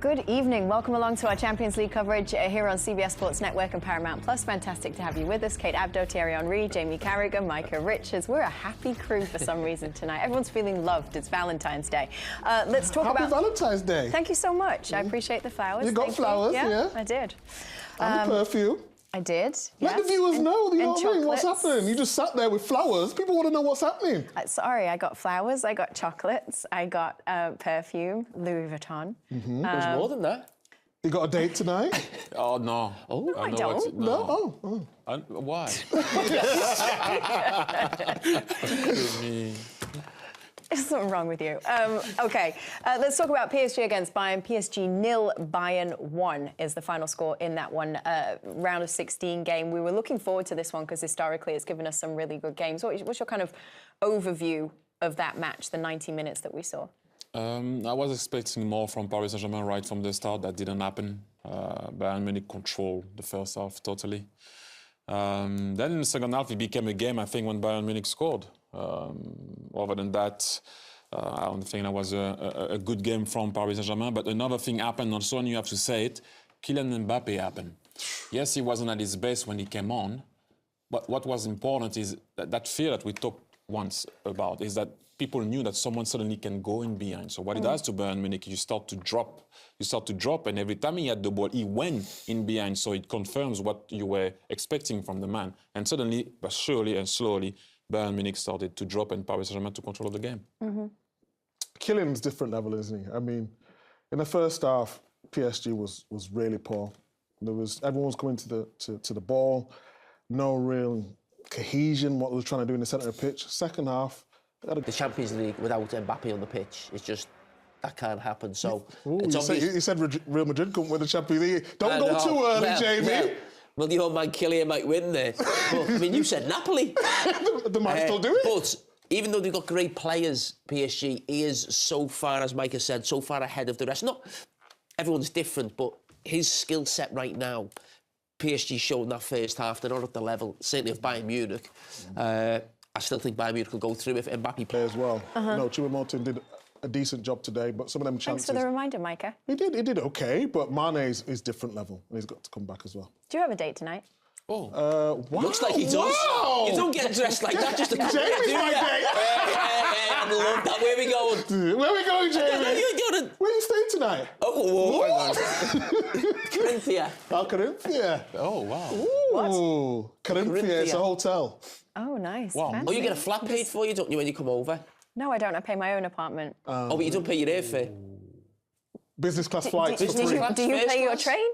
Good evening. Welcome along to our Champions League coverage here on CBS Sports Network and Paramount Plus. Fantastic to have you with us. Kate Abdo, Thierry Henry, Jamie Carragher, Micah Richards. We're a happy crew for some reason tonight. Everyone's feeling loved. It's Valentine's Day. Let's talk about... Happy Valentine's Day. Thank you so much. I appreciate the flowers. You got Thank flowers, you. yeah. I did. And the perfume. I did. Let yes. the viewers know, you know what I mean? What's chocolates. happening? You just sat there with flowers. People want to know what's happening. Sorry, I got flowers, I got chocolates, I got perfume, Louis Vuitton. There's more than that. You got a date tonight? Oh, no. Oh, No, I don't. No? Oh. Why? There's something wrong with you. OK, let's talk about PSG against Bayern. PSG 0, Bayern 1 is the final score in that one round of 16 game. We were looking forward to this one because historically it's given us some really good games. What's your kind of overview of that match, the 90 minutes that we saw? I was expecting more from Paris Saint-Germain right from the start. That didn't happen. Bayern Munich controlled the first half totally. Then in the second half, it became a game, I think, when Bayern Munich scored. Other than that, I don't think that was a good game from Paris Saint-Germain. But another thing happened also, and you have to say it, Kylian Mbappe happened. Yes, he wasn't at his best when he came on, but what was important is that fear that we talked once about is that people knew that someone suddenly can go in behind. So what it does to Bayern Munich, you start to drop, and every time he had the ball, he went in behind. So it confirms what you were expecting from the man. And suddenly, but surely and slowly, Bayern Munich started to drop and Paris Saint-Germain took control of the game. Kylian's different level, isn't he? I mean, in the first half, PSG was really poor. Everyone was coming to the ball, no real cohesion, what they were trying to do in the centre of the pitch. Second half... The Champions League without Mbappe on the pitch, it's just, that can't happen. So it's you said Real Madrid couldn't win the Champions League. Don't go too early, Jamie. Well, your man Kylian might win there. But, I mean, you said Napoli. They might still do it. But even though they've got great players, PSG is so far, as Micah said, so far ahead of the rest. Not everyone's different, but his skill set right now, PSG showed in that first half, they're not at the level, certainly of Bayern Munich. I still think Bayern Munich will go through if Mbappe plays as well. No, Choupo-Moting did a decent job today, but some of them chances... Thanks for the reminder, Micah. He did okay, but Mane is different level, and he's got to come back as well. Do you have a date tonight? Wow. Looks like he does. Wow. You don't get dressed like that just to come Jamie's here, do my you? date. I love that. Where we going? Where we going, Jamie? You're Where you staying tonight? Oh, Corinthia. Oh, Corinthia. Oh, wow. Ooh. Corinthia, it's a hotel. Oh, nice. Wow. Fancy. Oh, you get a flat paid for you, don't you, when you come over? No, I don't. I pay my own apartment. But you don't pay your airfare. Business class flights for free. Do you pay your train?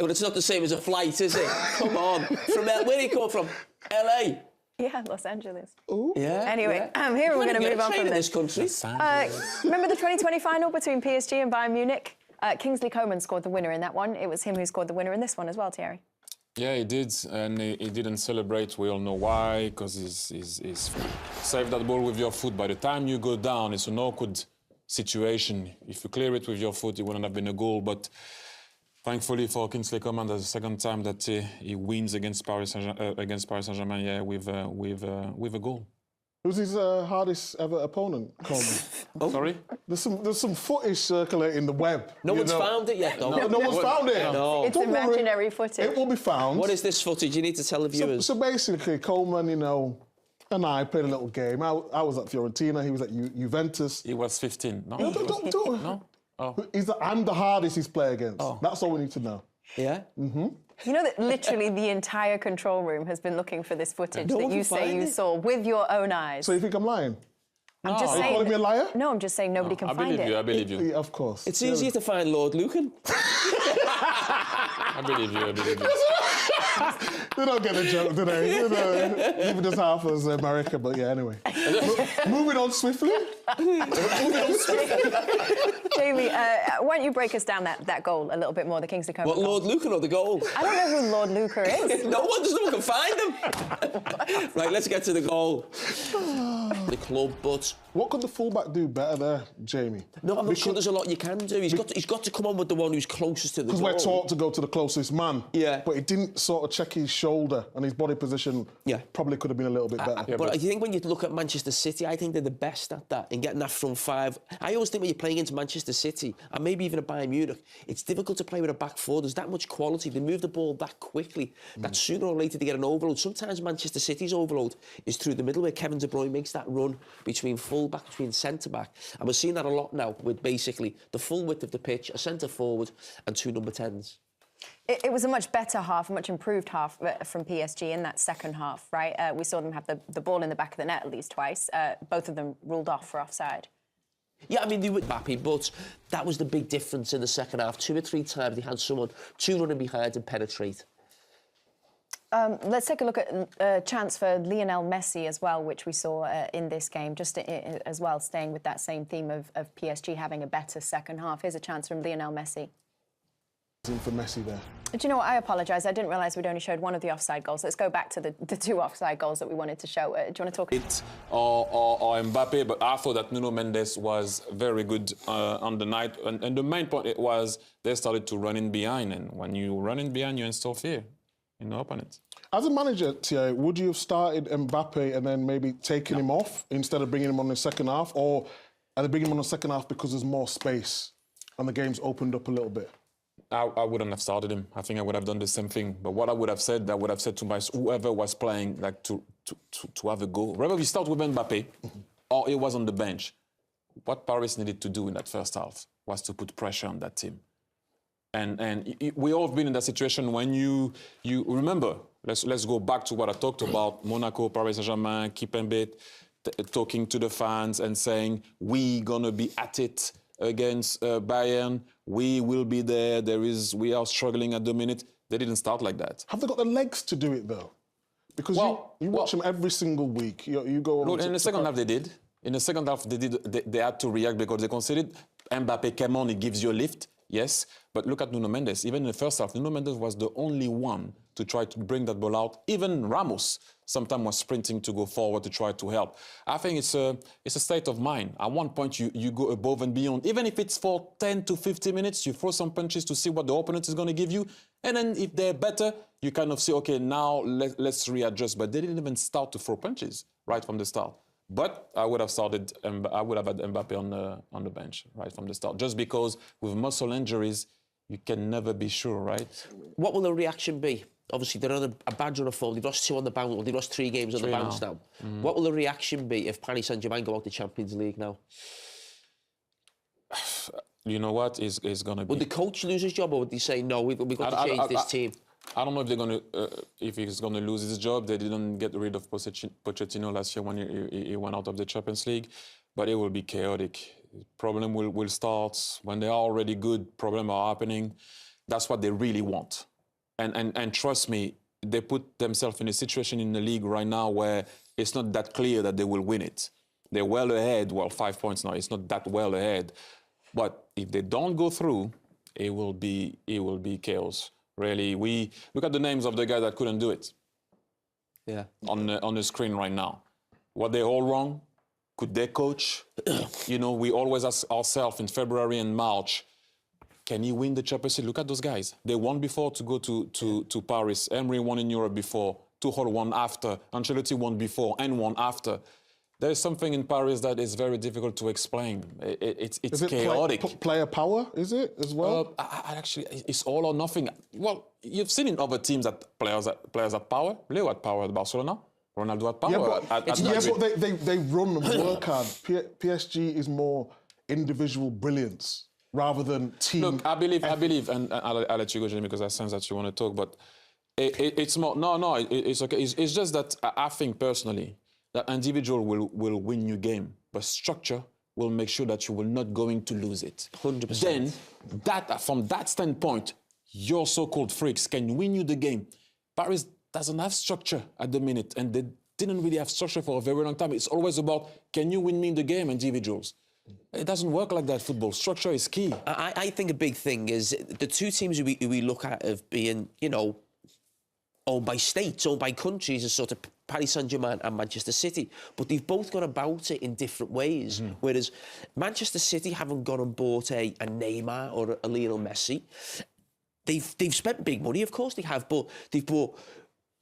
Well, it's not the same as a flight, is it? Come on. Where do you come from? LA? Yeah, Los Angeles. Ooh. Yeah. Anyway, yeah. Here we're going to move on from from this this. country. Remember the 2020 final between PSG and Bayern Munich? Kingsley Coman scored the winner in that one. It was him who scored the winner in this one as well, Thierry. Yeah, he did, and he didn't celebrate. We all know why, because he's saved that ball with your foot. By the time you go down, it's an awkward situation. If you clear it with your foot, it wouldn't have been a goal. But thankfully for Kingsley Coman, that's the second time that he wins against Paris Saint-Germain, yeah, with a goal. Who's his hardest ever opponent, Coleman? Sorry? There's some footage circulating the web. No one's found it yet, though. No one's found it. No. It's Don't imaginary worry. footage. It will be found. What is this footage? You need to tell the viewers. So basically, Coleman, and I played a little game. I was at Fiorentina. He was at Juventus. He was 15. No? Don't. No? Oh. I'm the hardest he's played against. Oh. That's all we need to know. Yeah? Mm-hmm. You know that literally the entire control room has been looking for this footage No that one you can say find you it. saw with your own eyes. So you think I'm lying? I'm just Are you saying. calling me a liar? No, I'm just saying nobody can I find believe it. you, I believe you. Yeah, of course. It's easier to find Lord Lucan. I believe you. They don't get the joke, do they? Even just half as America, but yeah, anyway. Moving on swiftly. Jamie, why don't you break us down that goal a little bit more, the Kingsley Coman What, goal? Lord Lucan or the goal? I don't know who Lord Luca is. No one can find him. Right, let's get to the goal. The club, but... What could the fullback do better there, Jamie? No, I'm not sure there's a lot you can do. He's got to come on with the one who's closest to the goal. Because we're taught to go to the closest man. Yeah. But he didn't sort sort of check his shoulder and his body position probably could have been a little bit better. But I think when you look at Manchester City, I think they're the best at that, in getting that front five. I always think when you're playing into Manchester City, and maybe even at Bayern Munich, it's difficult to play with a back four. There's that much quality. They move the ball that quickly that sooner or later they get an overload. Sometimes Manchester City's overload is through the middle, where Kevin De Bruyne makes that run between full-back, between centre-back. And we're seeing that a lot now with basically the full width of the pitch, a centre-forward and 2 number 10s. It was a much better half, a much improved half from PSG in that second half, right? We saw them have the ball in the back of the net at least twice. Both of them ruled off for offside. Yeah, I mean, they were happy, but that was the big difference in the second half. 2 or 3 times they had someone 2 running behind and penetrate. Let's take a look at a chance for Lionel Messi as well, which we saw in this game, just as well, staying with that same theme of PSG having a better second half. Here's a chance from Lionel Messi. For Messi there. Do you know what? I apologise. I didn't realise we'd only showed one of the offside goals. Let's go back to the 2 offside goals that we wanted to show. Do you want to talk? Or Mbappe, but I thought that Nuno Mendes was very good on the night. And the main point was they started to run in behind. And when you run in behind, you install fear in the opponent. As a manager, Thierry, would you have started Mbappe and then maybe taken him off instead of bringing him on the second half? Or are they bringing him on the second half because there's more space and the game's opened up a little bit? I wouldn't have started him. I think I would have done the same thing. But what I would have said to my whoever was playing, like to have a go. Whether we start with Mbappe or he was on the bench, what Paris needed to do in that first half was to put pressure on that team. And we all have been in that situation when you remember. Let's go back to what I talked about: Monaco, Paris Saint-Germain, Kimpembe, talking to the fans and saying we gonna be at it against Bayern. We will be there. We are struggling at the minute. They didn't start like that. Have they got the legs to do it though? Because you watch them every single week. You go. No, in the second half they did. In the second half they had to react because they considered Mbappe came on. He gives you a lift. Yes, but look at Nuno Mendes. Even in the first half, Nuno Mendes was the only one to try to bring that ball out. Even Ramos sometimes was sprinting to go forward to try to help. I think it's a state of mind. At one point, you go above and beyond. Even if it's for 10 to 50 minutes, you throw some punches to see what the opponent is going to give you. And then if they're better, you kind of say, OK, now let's readjust. But they didn't even start to throw punches right from the start. But I would have started. I would have had Mbappe on the bench right from the start, just because with muscle injuries, you can never be sure, right? What will the reaction be? Obviously, they're on a bad run of form. They've lost 2 on the bounce. Well, they've lost 3 games on the bounce now. What will the reaction be if Paris Saint-Germain go out the Champions League now? You know what? It's going to be. Would the coach lose his job, or would they say no? We've got to change this team. I don't know if they're going to, if he's going to lose his job. They didn't get rid of Pochettino last year when he went out of the Champions League, but it will be chaotic. Problem will start when they are already good. Problems are happening. That's what they really want, and trust me, they put themselves in a situation in the league right now where it's not that clear that they will win it. They're well ahead. Well, 5 points now. It's not that well ahead, but if they don't go through, it will be chaos. Really, we look at the names of the guys that couldn't do it. Yeah. On the screen right now, were they all wrong? Could they coach? You know, we always ask ourselves in February and March, can he win the Champions League? Look at those guys. They won before to go to Paris. Emery won in Europe before. Tuchel won after. Ancelotti won before and won after. There is something in Paris that is very difficult to explain. It's chaotic. Player power, is it, as well? Actually, it's all or nothing. Well, you've seen in other teams that players have power. Leo had power at Barcelona. Ronaldo had power at Madrid. But they run and work hard. PSG is more individual brilliance rather than team. Look, I believe, and I'll let you go, Jamie, because I sense that you want to talk, but it's more, it's okay. It's just that I think personally, that individual will win you game, but structure will make sure that you will not going to lose it. 100%. Then, from that standpoint, your so-called freaks can win you the game. Paris doesn't have structure at the minute, and they didn't really have structure for a very long time. It's always about, can you win me the game, individuals? It doesn't work like that, football. Structure is key. I think a big thing is the 2 teams we look at of being, you know, owned by states, owned by countries, as sort of Paris Saint-Germain and Manchester City. But they've both gone about it in different ways. Whereas Manchester City haven't gone and bought a Neymar or a Lionel Messi. they've spent big money, of course they have, but they've brought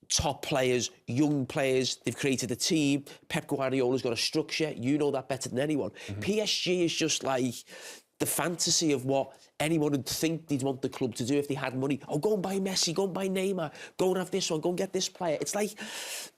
top players, young players. They've created a team. Pep Guardiola's got a structure. You know that better than anyone. PSG is just like the fantasy of what anyone would think they'd want the club to do if they had money. Oh, go and buy Messi, go and buy Neymar, go and have this one, go and get this player. It's like,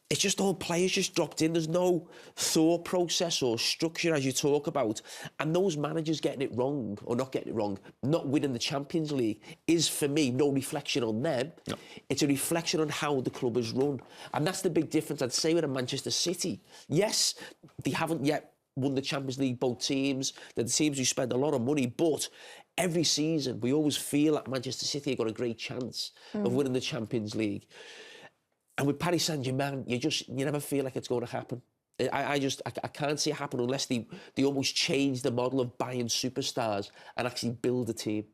it's just all players just dropped in. There's no thought process or structure, as you talk about. And those managers getting it wrong, or not getting it wrong, not winning the Champions League, is, for me, no reflection on them. No. It's a reflection on how the club is run. And that's the big difference, I'd say, with a Manchester City. Yes, they haven't yet won the Champions League, both teams. They're the teams who spend a lot of money, but every season we always feel that Manchester City have got a great chance of winning the Champions League. And with Paris Saint-Germain, you never feel like it's going to happen. I can't see it happen unless they almost change the model of buying superstars and actually build a team.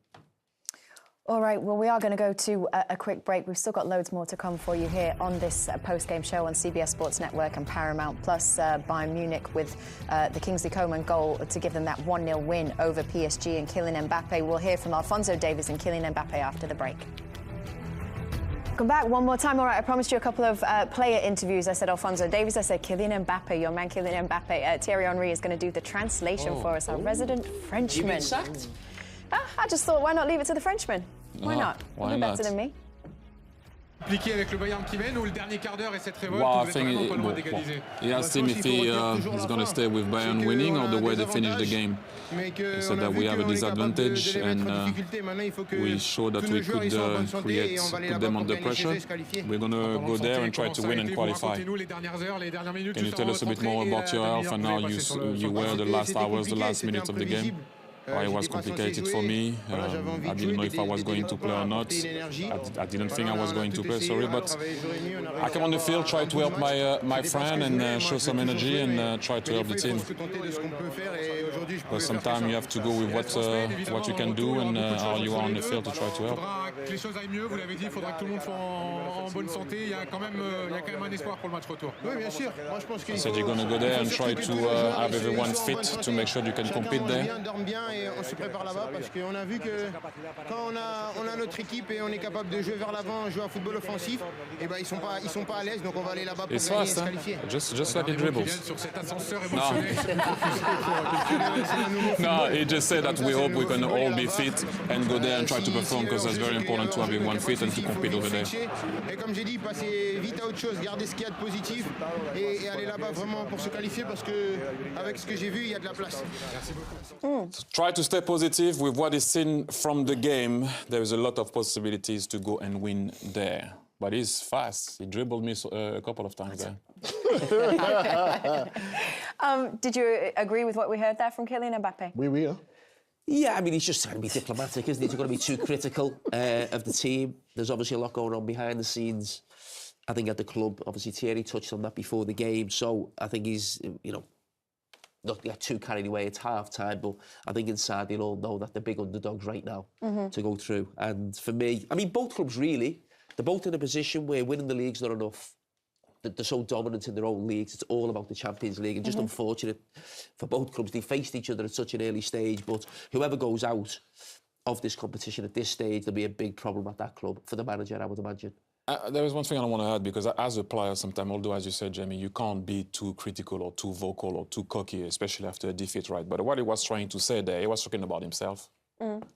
All right, well, we are going to go to a quick break. We've still got loads more to come for you here on this post-game show on CBS Sports Network and Paramount, plus Bayern Munich with the Kingsley Coman goal to give them that 1-0 win over PSG and Kylian Mbappe. We'll hear from Alphonso Davies and Kylian Mbappe after the break. Come back one more time. All right, I promised you a couple of player interviews. I said Alphonso Davies, I said Kylian Mbappe, your man Kylian Mbappe. Thierry Henry is going to do the translation for us, our resident Frenchman. You been sacked? I just thought, why not leave it to the Frenchman? Why not? Why You're not? better than me. Impliqué avec le Bayern qui mène, ou le dernier quart d'heure et cette révolte, Well, I vous êtes think vraiment pas loin d'égaliser. he asked him if he's going to stay with Bayern winning or the way they finish the game. He said that we have a disadvantage and we showed that we could put them under pressure. We're going to go there and try to win and qualify. Can you tell us a bit more about yourself and how you were the last hours, the last minutes of the game? Why it was complicated for me. I didn't know if I was going to play or not. I didn't think I was going to play, sorry, but I came on the field, try to help my friend and show some energy and try to help the team. But sometimes you have to go with what you can do and how you are on the field to try to help. Que les choses aillent mieux, vous l'avez dit, il faudra que tout le monde soit en bonne santé. Il y a quand même un espoir pour le match retour. Oui, bien sûr. Moi, je pense qu'il I said you're going to go there and try to have everyone fit to make sure you can compete there. dorme bien et on se prépare là-bas parce qu'on a vu que quand on a notre équipe et on est capable de jouer vers l'avant, jouer à football offensif, et ben ils sont pas à l'aise, donc on va aller là-bas pour It's gagner et fast, se huh? qualifier. Just like it dribbles. Sur cet ascenseur émotionnel. No, he just said that we hope we can all be fit and go there and try to perform because that's very important to have everyone fit and to compete over there. Et comme j'ai dit, passer vite à autre chose, garder ce qu'il y a de positif et aller là-bas vraiment pour se qualifier parce que avec ce que j'ai vu, il y a de la place. Try to stay positive with what is seen from the game. There is a lot of possibilities to go and win there. But he's fast. He dribbled me a couple of times there. Did you agree with what we heard there from Kylian Mbappe? Oui, yeah. Yeah, I mean, he's just trying to be diplomatic, isn't he? He's going to be too critical of the team. There's obviously a lot going on behind the scenes, I think, at the club. Obviously, Thierry touched on that before the game. So I think he's, not get too carried away. It's half-time, but I think inside they'll all know that they're big underdogs right now to go through. And for me, I mean, both clubs really, they're both in a position where winning the league's not enough. They're so dominant in their own leagues. It's all about the Champions League. And just unfortunate for both clubs. They faced each other at such an early stage. But whoever goes out of this competition at this stage, there'll be a big problem at that club for the manager, I would imagine. There is one thing I want to add, because as a player sometimes, although, as you said, Jamie, you can't be too critical or too vocal or too cocky, especially after a defeat, right? But what he was trying to say there, he was talking about himself.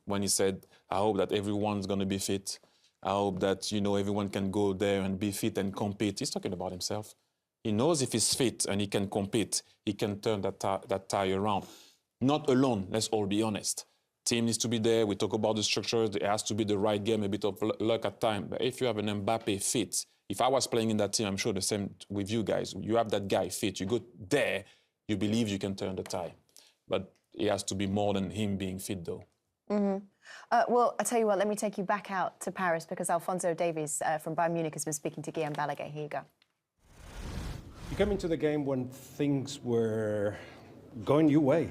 When he said, I hope that everyone's going to be fit. I hope that, everyone can go there and be fit and compete. He's talking about himself. He knows if he's fit and he can compete, he can turn that tie around. Not alone, let's all be honest. Team needs to be there. We talk about the structures. It has to be the right game, a bit of luck at time. But if you have an Mbappe fit, if I was playing in that team, I'm sure the same with you guys. You have that guy fit. You go there, you believe you can turn the tie. But it has to be more than him being fit, though. Well, I tell you what, let me take you back out to Paris because Alphonso Davies from Bayern Munich has been speaking to Guillaume Balaguer. Here you go. You came into the game when things were going your way.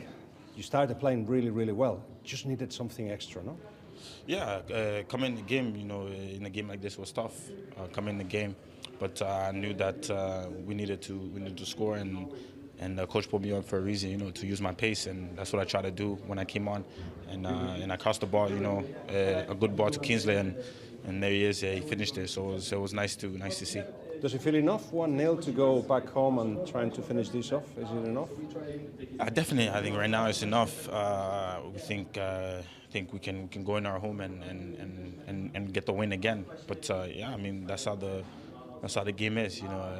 You started playing really, really well. Just needed something extra, no? Yeah, coming in the game, in a game like this was tough. Coming in the game, but I knew that we needed to score and And the coach put me on for a reason, you know, to use my pace, and that's what I tried to do when I came on. And I crossed the ball, you know, a good ball to Kingsley, and there he is. He finished it, so it was nice to see. Does it feel enough, 1-0, to go back home and trying to finish this off? Is it enough? Definitely, I think right now it's enough. We think we can go in our home and get the win again. But yeah, I mean that's how the game is, you know.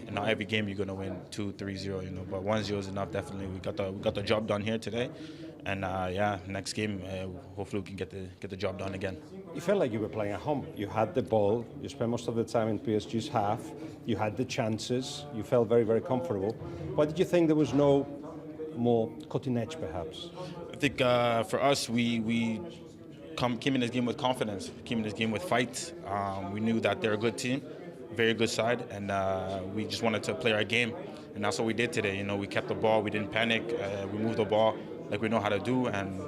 And not every game you're gonna win 2-3-0, you know. But 1-0 is enough. Definitely, we got the job done here today. And yeah, next game, hopefully we can get the job done again. You felt like you were playing at home. You had the ball. You spent most of the time in PSG's half. You had the chances. You felt very, very comfortable. Why did you think there was no more cutting edge, perhaps? I think for us, we came in this game with confidence. Came in this game with fight. We knew that they're a good team, very good side, and we just wanted to play our game. And that's what we did today. You know, we kept the ball. We didn't panic. We moved the ball like we know how to do, and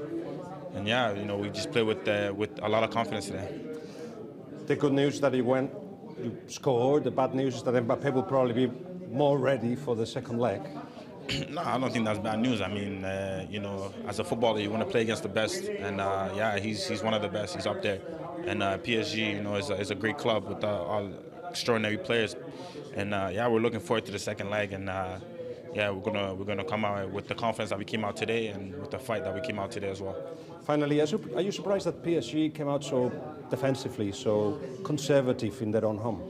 yeah, you know, we just played with a lot of confidence today. The good news that you scored. The bad news is that Mbappé will probably be more ready for the second leg. No, I don't think that's bad news. I mean, you know, as a footballer, you want to play against the best, and yeah, he's one of the best. He's up there, and PSG, you know, is a great club with all extraordinary players, and yeah, we're looking forward to the second leg, and yeah, we're gonna come out with the confidence that we came out today, and with the fight that we came out today as well. Finally, are you surprised that PSG came out so defensively, so conservative in their own home?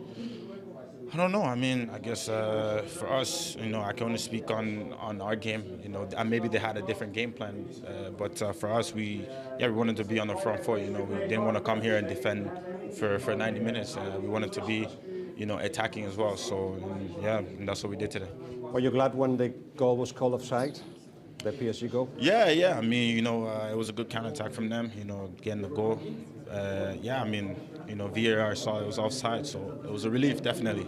I don't know. I mean, I guess for us, you know, I can only speak on our game. You know, and maybe they had a different game plan, but for us, we wanted to be on the front foot. You know, we didn't want to come here and defend for 90 minutes. We wanted to be, you know, attacking as well. So yeah, and that's what we did today. Were you glad when the goal was called offside, the PSG goal? Yeah. I mean, you know, it was a good counter-attack from them. You know, getting the goal. Yeah, I mean, you know, VAR saw it was offside, so it was a relief, definitely.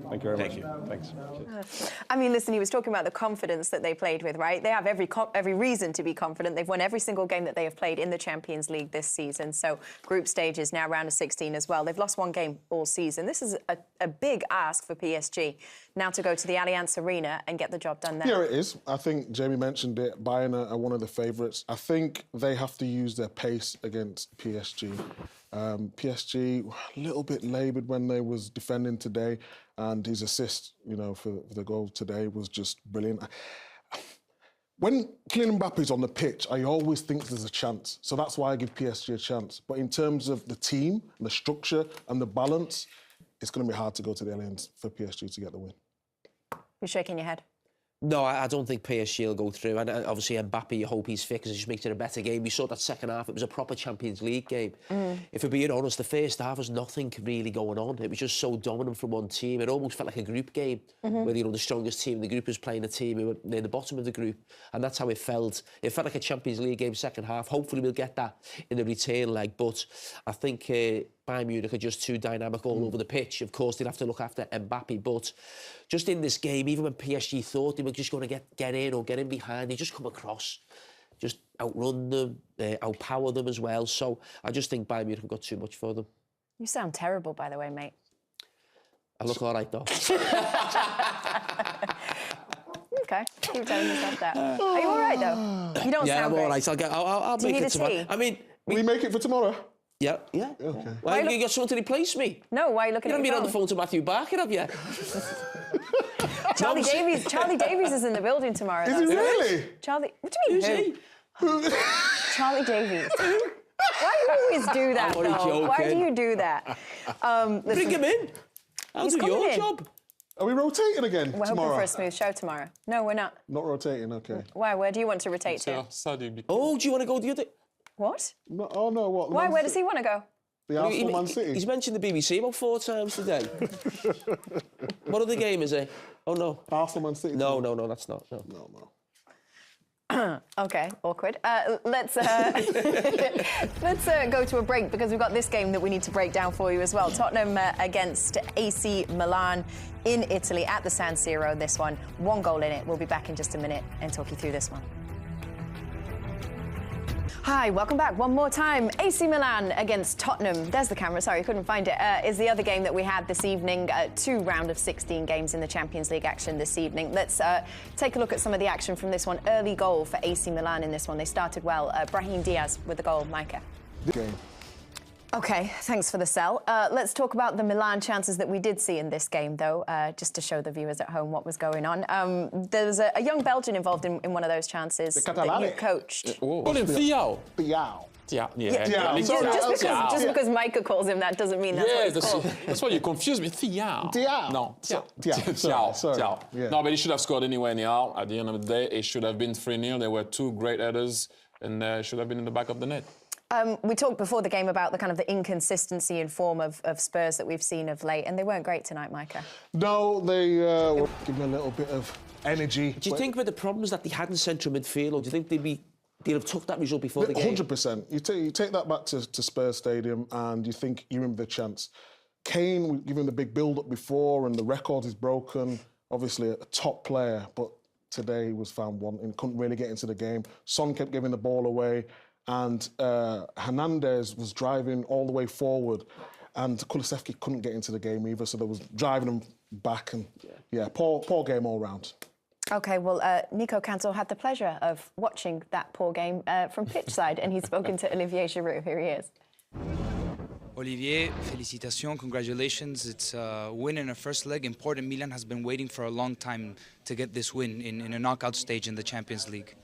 Thank you very much. Thank you. Thanks. I mean, listen, he was talking about the confidence that they played with, right? They have every reason to be confident. They've won every single game that they have played in the Champions League this season. So group stages, now round of 16 as well. They've lost one game all season. This is a big ask for PSG now to go to the Allianz Arena and get the job done there. Yeah, it is. I think Jamie mentioned it. Bayern are one of the favourites. I think they have to use their pace against PSG. PSG a little bit laboured when they was defending today, and his assist, you know, for the goal today was just brilliant. When Kylian Mbappe's on the pitch, I always think there's a chance. So that's why I give PSG a chance. But in terms of the team, and the structure and the balance, it's going to be hard to go to the Allianz for PSG to get the win. You're shaking your head. No, I don't think PSG will go through. And obviously Mbappe, you hope he's fit because it just makes it a better game. We saw that second half, it was a proper Champions League game. If we're being honest, the first half was nothing really going on. It was just so dominant from one team. It almost felt like a group game where, you know, the strongest team in the group was playing a team who were near the bottom of the group. And that's how it felt. It felt like a Champions League game second half. Hopefully we'll get that in the return leg. But I think Bayern Munich are just too dynamic all over the pitch. Of course, they'll have to look after Mbappe, but just in this game, even when PSG thought they were just going to get in or get in behind, they just come across, just outrun them, outpower them as well. So I just think Bayern Munich have got too much for them. You sound terrible, by the way, mate. I look all right, though. Okay, keep telling yourself that. Are you all right, though? You don't yeah, sound I'm great. all right. I'll Do you make need it a tomorrow. tea? I mean... We make it for tomorrow? Yeah. Okay. Why you got someone to replace me? No, why are you looking You at haven't been your on the phone to Matthew Barker, have you? Charlie Davies is in the building tomorrow. Is he really? Charlie, what do you mean? Who's he? Charlie Davies. Why do you always do that, I'm only though? Why do joking. you do that? Bring him in. I'll He's do coming your in. job. Are we rotating again We're tomorrow? hoping for a smooth show tomorrow. No, we're not. Not rotating, okay. Why? Where do you want to rotate to? Oh, do you want to go the other... What? No, oh, no, what? Why? Where does he want to go? The Arsenal Man City? He's mentioned the BBC about 4 times today. What other game is it? Oh, no. Arsenal Man City? No, that's not. No. No. Okay, awkward. Let's go to a break because we've got this game that we need to break down for you as well. Tottenham against AC Milan in Italy at the San Siro. This one, 1 goal in it. We'll be back in just a minute and talk you through this one. Hi, welcome back one more time. AC Milan against Tottenham. There's the camera, sorry, couldn't find it. Is the other game that we had this evening. 2 round of 16 games in the Champions League action this evening. Let's take a look at some of the action from this one. Early goal for AC Milan in this one. They started well. Brahim Diaz with the goal. Micah. Game. OK, thanks for the sell. Let's talk about the Milan chances that we did see in this game, though, just to show the viewers at home what was going on. There was a young Belgian involved in one of those chances that you coached. Call him Thiago. Thiago. Yeah. Sorry, just because Micah calls him that doesn't mean that's what it's called. That's why you confused me. Thiago. No, Thiago. Yeah. No, but he should have scored anyway anyhow. At the end of the day, it should have been 3-0. There were 2 great headers, and should have been in the back of the net. We talked before the game about the kind of the inconsistency in form of Spurs that we've seen of late, and they weren't great tonight, Micah. No, they give me a little bit of energy. Do you think with the problems that they had in central midfield, or do you think they'd have took that result before the game? 100%. You take that back to Spurs Stadium and you think you're in with a chance. Kane, we give him the big build-up before and the record is broken. Obviously a top player, but today he was found wanting, couldn't really get into the game. Son kept giving the ball away. And Hernandez was driving all the way forward, and Kulusevski couldn't get into the game either, so there was driving him back, and poor game all round. OK, well, Nico Cancel had the pleasure of watching that poor game from pitch side, and he's spoken to Olivier Giroud. Here he is. Olivier, félicitations, congratulations. It's a win in a first leg. Important. Milan has been waiting for a long time to get this win in a knockout stage in the Champions League.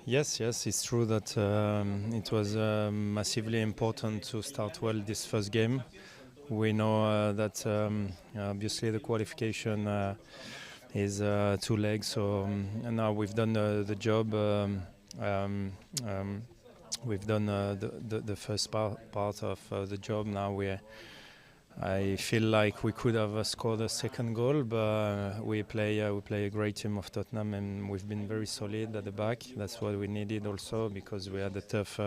Yes, it's true that it was massively important to start well this first game. We know that obviously the qualification is 2 legs, so now we've done the job. We've done the first part of the job. Now I feel like we could have scored a second goal, but we play a great team of Tottenham, and we've been very solid at the back. That's what we needed also, because we had a tough,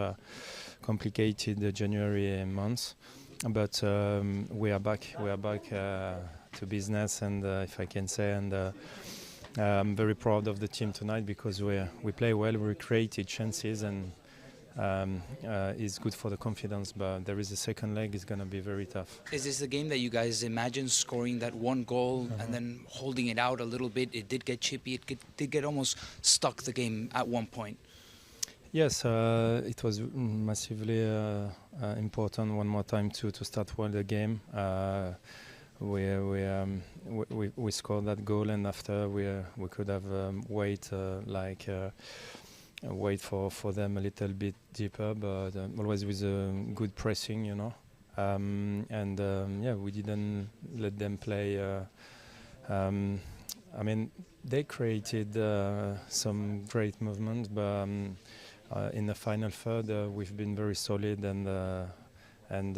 complicated January months. But we are back. We are back to business, and if I can say, and I'm very proud of the team tonight because we play well. We created chances, and is good for the confidence, but there is a second leg. It's going to be very tough. Is this the game that you guys imagine scoring that one goal and then holding it out a little bit? It did get chippy. It did get almost stuck, the game, at one point. Yes, it was massively important one more time to start well the game. We scored that goal, and after we could have wait for them a little bit deeper, but always with good pressing, you know. We didn't let them play. I mean, they created some great movements, but in the final third, we've been very solid, and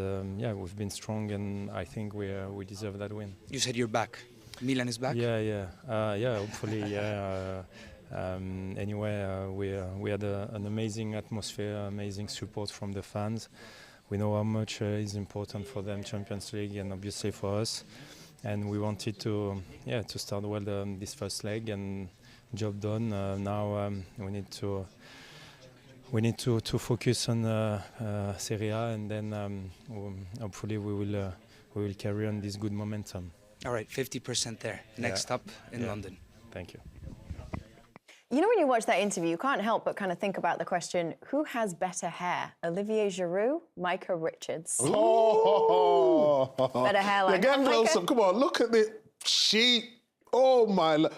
we've been strong, and I think we deserve that win. You said you're back. Milan is back? Yeah. Hopefully, yeah. We had an amazing atmosphere, amazing support from the fans. We know how much is important for them, Champions League, and obviously for us. And we wanted to start well this first leg, and job done. Now we need to focus on Serie A, and then hopefully we will carry on this good momentum. All right, 50% there. Next up in London. Thank you. You know, when you watch that interview, you can't help but kind of think about the question, who has better hair, Olivier Giroud, Micah Richards? Oh, better hairline. Get close up. Come on, look at the sheet. Oh my!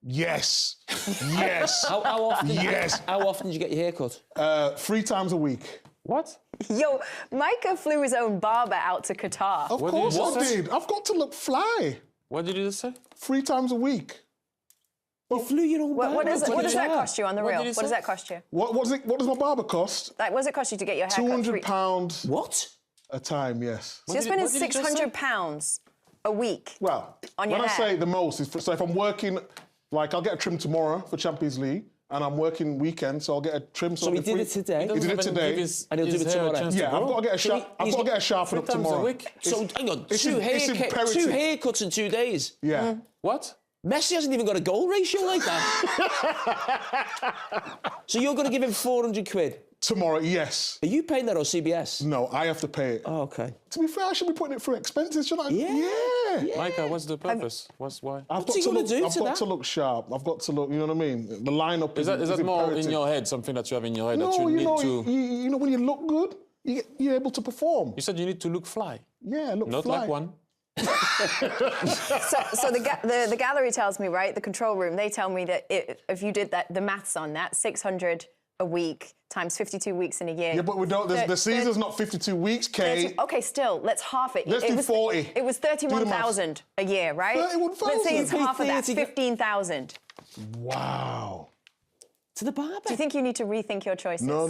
Yes. How often? Yes. How often do you get your hair cut? 3 times a week. What? Yo, Micah flew his own barber out to Qatar. Of course I did. I've got to look fly. What did you just say? 3 times a week. You flew your own barber. What does that cost you on the real? What does that cost you? What does my barber cost? Like, what does it cost you to get your hair cut? £200. What? A time, yes. So you're spending £600 a week. Well, on your when hair. I say the most, so if I'm working, like I'll get a trim tomorrow for Champions League, and I'm working weekend, so I'll get a trim. So he did it today. He did it today, and he'll do it tomorrow. Yeah, I've got to get a sharp. I've got to get a sharpen up tomorrow. So hang on, 2 haircuts in 2 days. Yeah. What? Messi hasn't even got a goal ratio like that. So you're going to give him 400 quid? Tomorrow, yes. Are you paying that or CBS? No, I have to pay it. Oh, okay. To be fair, I should be putting it through expenses, should I? Yeah. Micah, what's the purpose? Why? What's he gonna do I've to got that? to look sharp. I've got to look, you know what I mean? The lineup Is that more imperative. in your head, something that you have in your head that No, you need know, to... you know, when you look good, you're able to perform. You said you need to look fly. Yeah, look Not fly. like one. So the gallery tells me, right, the control room, they tell me that if you did the maths on that, 600 a week times 52 weeks in a year. Yeah, but we don't. The season's not 52 weeks, Kate. Okay, still, let's half it. Let's do 40. It was 31,000 a year, right? 31,000. Let's say it's half of that, 15,000. Wow. To the barber. Do you think you need to rethink your choices? No.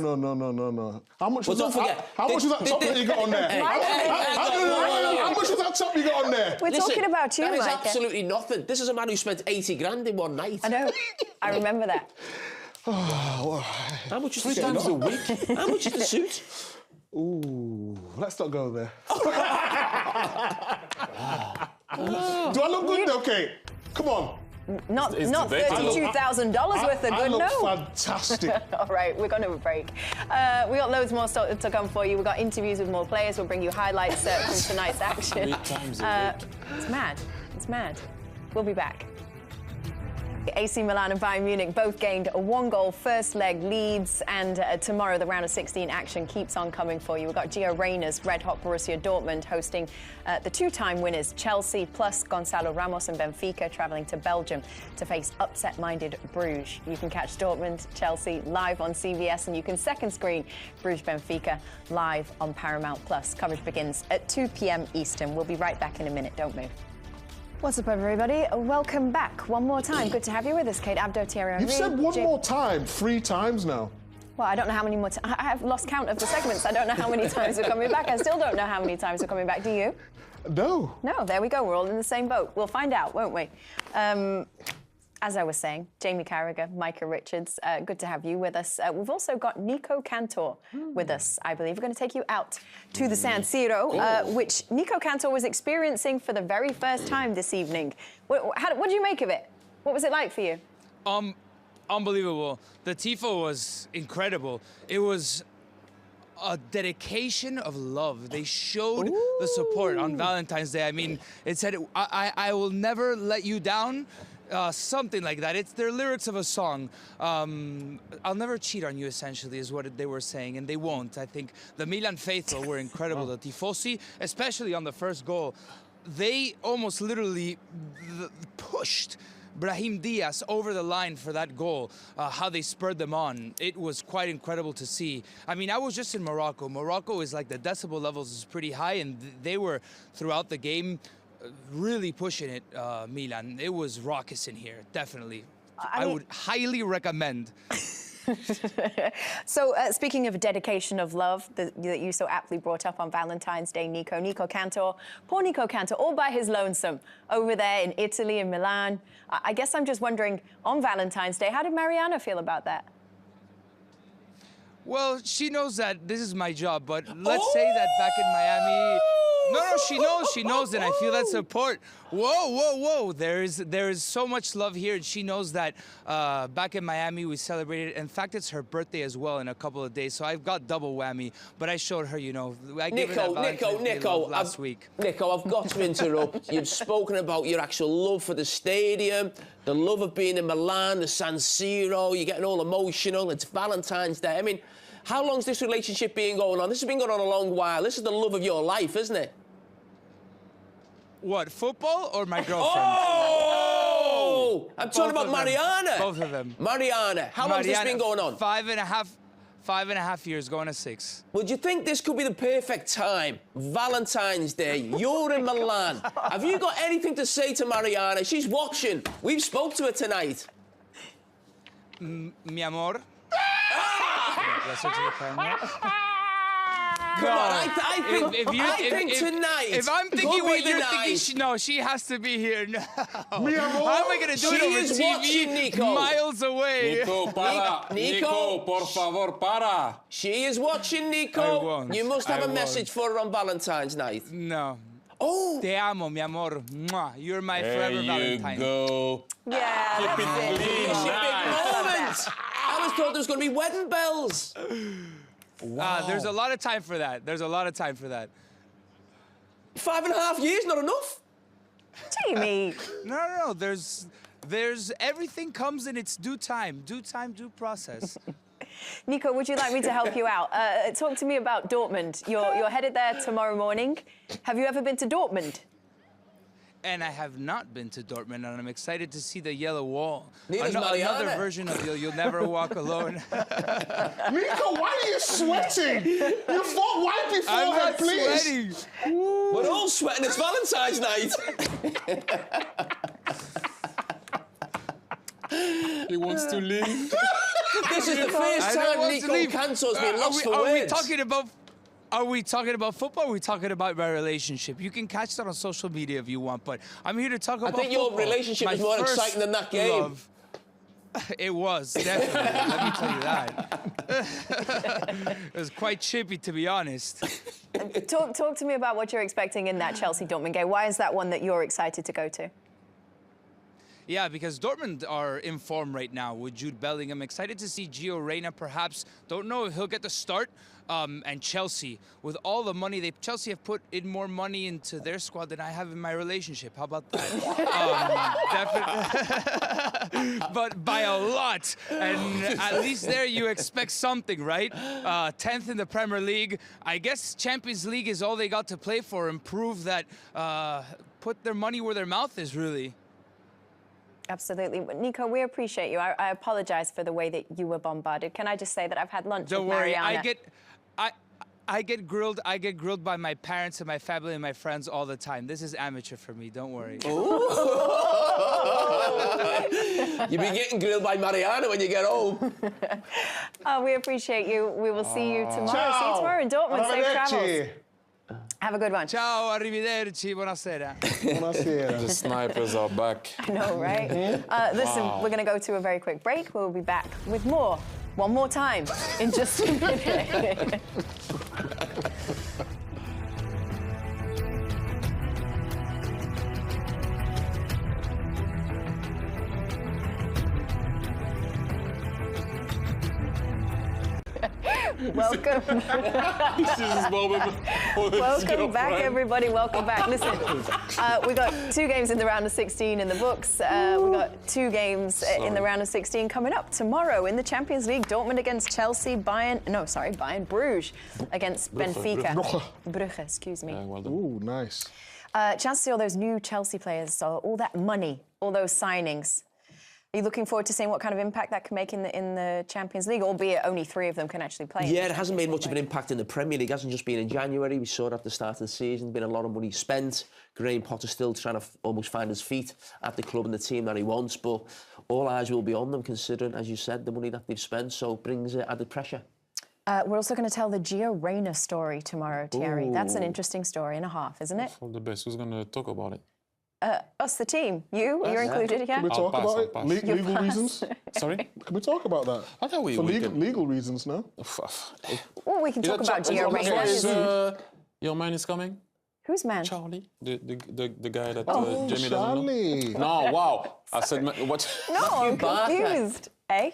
How much was don't that? forget, How much was that top that you got on there? How much was that top you got on there? We're talking about you, That is Micah. absolutely nothing. This is a man who spent 80 grand in one night. I know. I remember that. How much is the 3 times a week? How much is the suit? Ooh, let's not go there. Do I look good though, Kate? Come on. Not It's $32,000 worth of good, I look no. fantastic. All right, we're going to a break. We got loads more stuff to come for you. We've got interviews with more players. We'll bring you highlights from tonight's action. 3 times a week. It's mad. It's mad. We'll be back. AC Milan and Bayern Munich both gained a 1-goal first leg leads, and tomorrow the round of 16 action keeps on coming for you. We've got Gio Reyna's Red Hot Borussia Dortmund hosting the 2-time winners Chelsea, plus Gonzalo Ramos and Benfica travelling to Belgium to face upset-minded Bruges. You can catch Dortmund, Chelsea live on CBS, and you can second screen Bruges Benfica live on Paramount+. Coverage begins at 2 p.m. Eastern. We'll be right back in a minute. Don't move. What's up, everybody? Welcome back one more time. Good to have you with us, Kate Abdo, Thierry Henry. You've said one more time 3 times now. Well, I don't know how many more I have lost count of the segments. I don't know how many times we're coming back. I still don't know how many times we're coming back. Do you? No. No, there we go. We're all in the same boat. We'll find out, won't we? As I was saying, Jamie Carragher, Micah Richards, good to have you with us. We've also got Nico Cantor with us, I believe. We're going to take you out to the San Siro, which Nico Cantor was experiencing for the very first time this evening. What did you make of it? What was it like for you? Unbelievable. The tifo was incredible. It was a dedication of love. They showed the support on Valentine's Day. I mean, it said, I will never let you down. Something like that. It's their lyrics of a song. I'll never cheat on you, essentially, is what they were saying, and they won't. I think the Milan faithful were incredible. The tifosi, especially on the first goal, they almost literally pushed Brahim Diaz over the line for that goal, how they spurred them on. It was quite incredible to see. I mean, I was just in Morocco. Morocco is like the decibel levels is pretty high, and they were, throughout the game, really pushing it, Milan. It was raucous in here, definitely. I would highly recommend. So, speaking of dedication of love that you so aptly brought up on Valentine's Day, Nico Cantor, poor Nico Cantor, all by his lonesome over there in Italy, in Milan. I guess I'm just wondering, on Valentine's Day, how did Mariana feel about that? Well, she knows that this is my job, but let's say that back in Miami... No, she knows, and I feel that support. Whoa. There is so much love here, and she knows that back in Miami we celebrated. In fact, it's her birthday as well in a couple of days, so I've got double whammy. But I showed her, I gave her that Valentine's Day love last week. Nico, I've got to interrupt. You've spoken about your actual love for the stadium, the love of being in Milan, the San Siro, you're getting all emotional. It's Valentine's Day. I mean, how long's this relationship been going on? This has been going on a long while. This is the love of your life, isn't it? What, football or my girlfriend? I'm talking about Mariana. Both of them. Mariana. How long has this been going on? 5.5 years, going to 6. Would you think this could be the perfect time? Valentine's Day. You're in Milan. Have you got anything to say to Mariana? She's watching. We've spoke to her tonight. Mi amor. Come on, I think tonight. If I'm thinking what you're night. thinking, she has to be here. No. How Mi amor. am I going to do it over is TV watching, Nico. miles away? Nico, para. Nico, por favor, para. She is watching, Nico. I won't. You must have I a message for her on Valentine's night. No. Oh. Te amo, mi amor. Mwah. You're my forever There you Valentine. go. Yeah, that's it. It's a big moment. was told there was going to be wedding bells. Wow. There's a lot of time for that. There's a lot of time for that. 5.5 years, not enough? Jamie. No. There's everything comes in its due time. Due time, due process. Nico, would you like me to help you out? Talk to me about Dortmund. You're headed there tomorrow morning. Have you ever been to Dortmund? And I have not been to Dortmund, and I'm excited to see the yellow wall. Neither's Another Mariana. version of You'll Never Walk Alone. Nico, why are you sweating? You fought white beforehand, please. Sweating. We're all sweating. It's Valentine's night. He wants to leave. This is the first time Nico Cantor's been lost for words. Are we talking about football? Or are we talking about my relationship? You can catch that on social media if you want, but I'm here to talk about football. I think your relationship was more exciting than that game. Love. It was, definitely. Let me tell you that. It was quite chippy, to be honest. Talk to me about what you're expecting in that Chelsea-Dortmund game. Why is that one that you're excited to go to? Yeah, because Dortmund are in form right now with Jude Bellingham. Excited to see Gio Reyna, perhaps. Don't know if he'll get the start. And Chelsea, with all the money, Chelsea have put in more money into their squad than I have in my relationship. How about that? Definitely. But by a lot. And at least there you expect something, right? 10th in the Premier League. I guess Champions League is all they got to play for and prove that, put their money where their mouth is, really. Absolutely. Nico, we appreciate you. I apologize for the way that you were bombarded. Can I just say that I've had lunch Don't with worry, Mariana. I get grilled by my parents and my family and my friends all the time. This is amateur for me, don't worry. You'll be getting grilled by Mariana when you get home. We appreciate you. We will see you tomorrow. Ciao. See you tomorrow in Dortmund. Safe travels. Arrivederci. Have a good one. Ciao, arrivederci, buonasera. Buonasera. The snipers are back. I know, right? Listen, we're going to go to a very quick break. We'll be back with more, one more time, in just a minute. Welcome. This is his moment. Welcome back, everybody. Welcome back. Listen, we got 2 games in the round of 16 in the books. We got 2 games in the round of 16 coming up tomorrow in the Champions League. Dortmund against Chelsea, Bayern Bruges against Benfica. Brugge, excuse me. Well done. Ooh, nice. Chance to see all those new Chelsea players, so all that money, all those signings. Are you looking forward to seeing what kind of impact that can make in the Champions League, albeit only 3 of them can actually play? Yeah, it hasn't made much of an impact in the Premier League. It hasn't just been in January. We saw it at the start of the season. Been a lot of money spent. Graham Potter still trying to almost find his feet at the club and the team that he wants. But all eyes will be on them, considering, as you said, the money that they've spent. So it brings added pressure. We're also going to tell the Gio Reyna story tomorrow, Thierry. Ooh. That's an interesting story and a half, isn't it? All the best. Who's going to talk about it? Us, the team. You're included, yeah? Can we talk pass, about I'll it? pass. Legal reasons? Sorry? Can we talk about that? I thought we For can. legal reasons, no? Well, we can talk about Gio Reyna. Your man is coming? Who's man? Charlie? The guy that Oh, Jamie Charlie. doesn't know? No, wow. I said, what? No, I'm Barker. confused. Eh?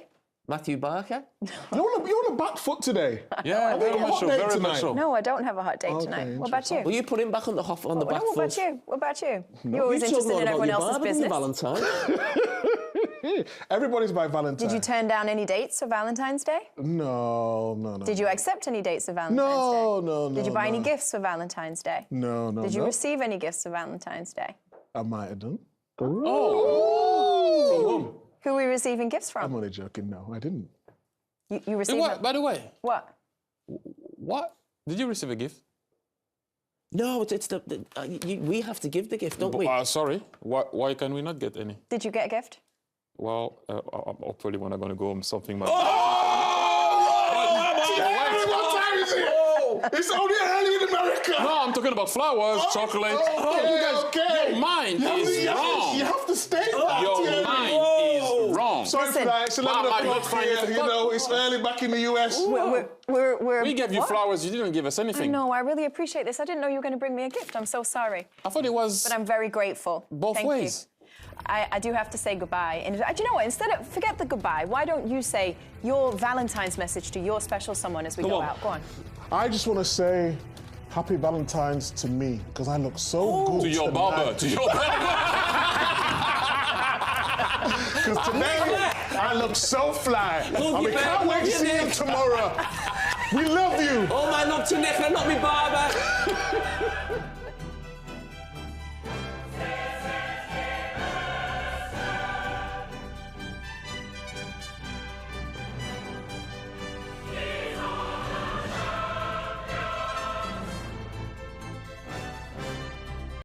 Matthew Barker? You're on a back foot today. Yeah, Have very you got a much hot so, date very tonight? much so. No, I don't have a hot date Okay, tonight. What about you? Will you put him back on the back No, foot? what about you? What about you? You're always You talk interested more in about everyone your else's barber than your business. Valentine. Everybody's by Valentine. Did you turn down any dates for Valentine's Day? No. Did you accept any dates for Valentine's Day? No. Did you buy any gifts for Valentine's Day? No. Did you receive any gifts for Valentine's Day? I might have done. Oh. From whom? Who are we receiving gifts I'm from? only joking. No, I didn't. You received What? By the way, what? what? Did you receive a gift? No, it's we have to give the gift, don't we? Sorry. Why can we not get any? Did you get a gift? Well, hopefully when I'm going to go home, something might... What time is it? It's only early in America. No, I'm talking about flowers, chocolate. Okay. Your mind is wrong. You have to state that. Your mind is wrong. Sorry for that. It's 11 o'clock here. You know, it's early back in the US. We gave you flowers. You didn't give us anything. No, I really appreciate this. I didn't know you were going to bring me a gift. I'm so sorry. I thought it was But I'm very grateful. both Thank ways. you. I do have to say goodbye. And do you know what? Forget the goodbye. Why don't you say your Valentine's message to your special someone as we go out? Go on. I just want to say happy Valentine's to me, because I look so good To your barber. To your barber. Because today I look so fly. And we can't wait to see you tomorrow. We love you. Oh, my love to Nick, not me barber.